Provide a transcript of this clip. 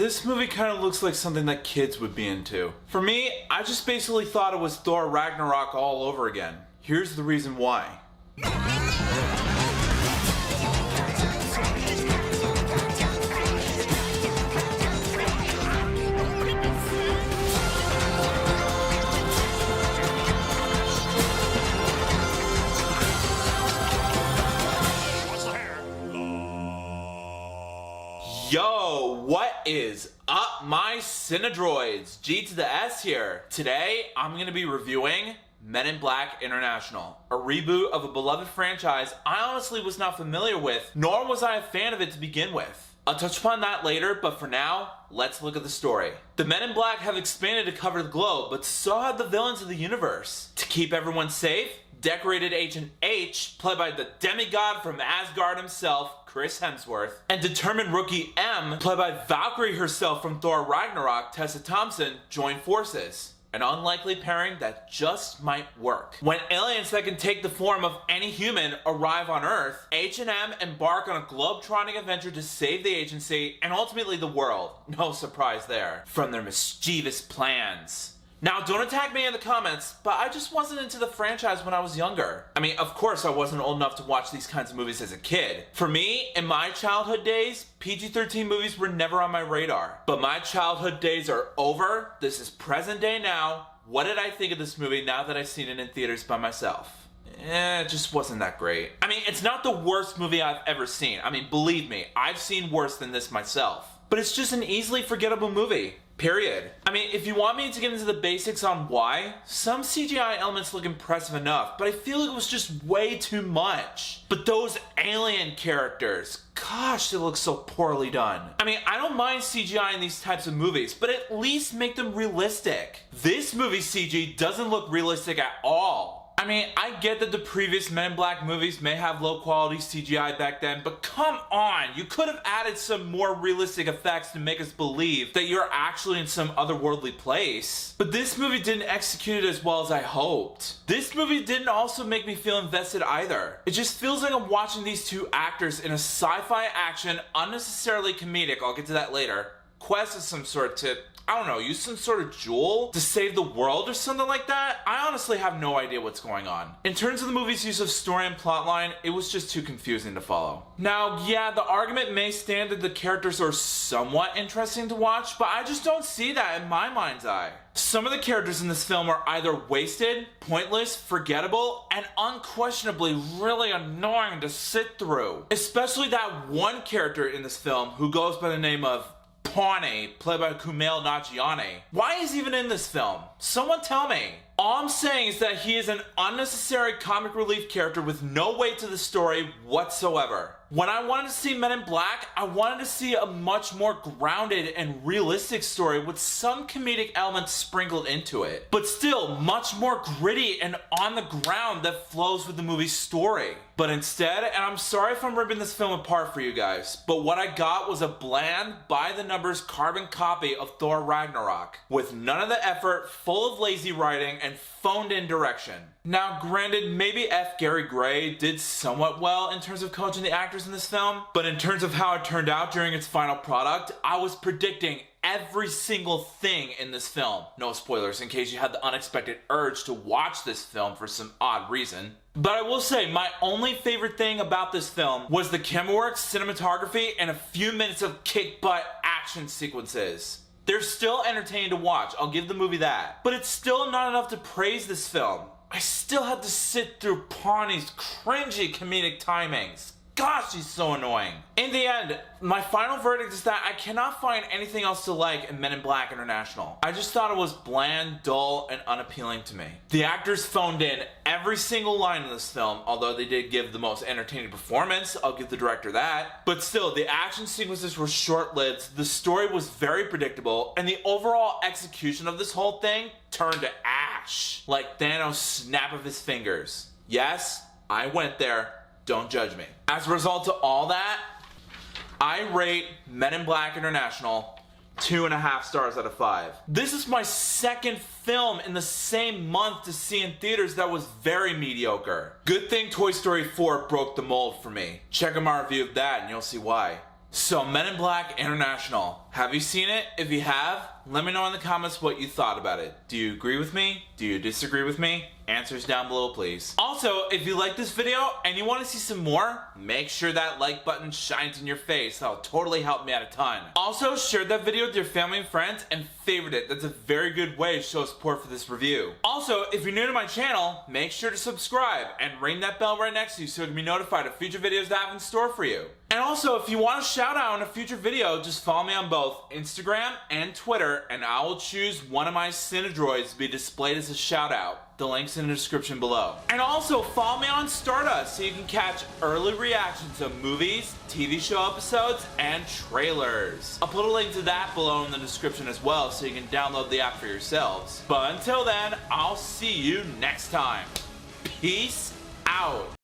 This movie kind of looks like something that kids would be into. For me, I just basically thought it was Thor Ragnarok all over again. Here's the reason why. Yo, what is up, my Cinedroids? G to the S here. Today, I'm gonna be reviewing Men in Black International, a reboot of a beloved franchise I honestly was not familiar with, nor was I a fan of it to begin with. I'll touch upon that later, but for now, let's look at the story. The Men in Black have expanded to cover the globe, but so have the villains of the universe. To keep everyone safe, decorated Agent H, played by the demigod from Asgard himself, Chris Hemsworth, and determined rookie M, played by Valkyrie herself from Thor Ragnarok, Tessa Thomson, join forces. An unlikely pairing that just might work. When aliens that can take the form of any human arrive on Earth, H and M embark on a globe-trotting adventure to save the agency and ultimately the world. No surprise there. From their mischievous plans. Now, don't attack me in the comments, but I just wasn't into the franchise when I was younger. I mean, of course I wasn't old enough to watch these kinds of movies as a kid. For me, in my childhood days, PG-13 movies were never on my radar. But my childhood days are over. This is present day now. What did I think of this movie now that I've seen it in theaters by myself? It just wasn't that great. I mean, it's not the worst movie I've ever seen. I mean, believe me, I've seen worse than this myself. But it's just an easily forgettable movie. Period. I mean, if you want me to get into the basics on why, some CGI elements look impressive enough, but I feel it was just way too much. But those alien characters, gosh, they look so poorly done. I mean, I don't mind CGI in these types of movies, but at least make them realistic. This movie's CG doesn't look realistic at all. I mean, I get that the previous Men in Black movies may have low quality CGI back then, but come on, you could have added some more realistic effects to make us believe that you're actually in some otherworldly place. But this movie didn't execute it as well as I hoped. This movie didn't also make me feel invested either. It just feels like I'm watching these two actors in a sci-fi action, unnecessarily comedic, I'll get to that later, quest of some sort to, I don't know, use some sort of jewel to save the world or something like that? I honestly have no idea what's going on. In terms of the movie's use of story and plotline, it was just too confusing to follow. Now, yeah, the argument may stand that the characters are somewhat interesting to watch, but I just don't see that in my mind's eye. Some of the characters in this film are either wasted, pointless, forgettable, and unquestionably really annoying to sit through. Especially that one character in this film who goes by the name of Pawnee, played by Kumail Nanjiani. Why is he even in this film? Someone tell me. All I'm saying is that he is an unnecessary comic relief character with no weight to the story whatsoever. When I wanted to see Men in Black, I wanted to see a much more grounded and realistic story with some comedic elements sprinkled into it, but still much more gritty and on the ground that flows with the movie's story. But instead, and I'm sorry if I'm ripping this film apart for you guys, but what I got was a bland, by-the-numbers carbon copy of Thor Ragnarok, with none of the effort, full of lazy writing, and phoned-in direction. Now, granted, maybe F. Gary Gray did somewhat well in terms of coaching the actors in this film, but in terms of how it turned out during its final product, I was predicting every single thing in this film. No spoilers in case you had the unexpected urge to watch this film for some odd reason. But I will say, my only favorite thing about this film was the camera work, cinematography, and a few minutes of kick-butt action sequences. They're still entertaining to watch, I'll give the movie that. But it's still not enough to praise this film. I still had to sit through Pawnee's cringy comedic timings. Gosh, he's so annoying. In the end, my final verdict is that I cannot find anything else to like in Men in Black International. I just thought it was bland, dull, and unappealing to me. The actors phoned in every single line in this film, although they did give the most entertaining performance, I'll give the director that. But still, the action sequences were short-lived, the story was very predictable, and the overall execution of this whole thing turned to ash. Like Thanos' snap of his fingers. Yes, I went there. Don't judge me. As a result of all that, I rate Men in Black International 2.5 stars out of 5. This is my second film in the same month to see in theaters that was very mediocre. Good thing Toy Story 4 broke the mold for me. Check out my review of that and you'll see why. So Men in Black International, have you seen it? If you have, let me know in the comments what you thought about it. Do you agree with me? Do you disagree with me? Answers down below, please. Also, if you like this video and you want to see some more, make sure that like button shines in your face. That'll totally help me out a ton. Also, share that video with your family and friends and favorite it. That's a very good way to show support for this review. Also, if you're new to my channel, make sure to subscribe and ring that bell right next to you so you can be notified of future videos that I have in store for you. And also, if you want a shout out in a future video, just follow me on both Instagram and Twitter, and I will choose one of my Cinedroids to be displayed as a shout out. The link's in the description below. And also, follow me on Stardust so you can catch early reactions to movies, TV show episodes, and trailers. I'll put a link to that below in the description as well so you can download the app for yourselves. But until then, I'll see you next time. Peace out.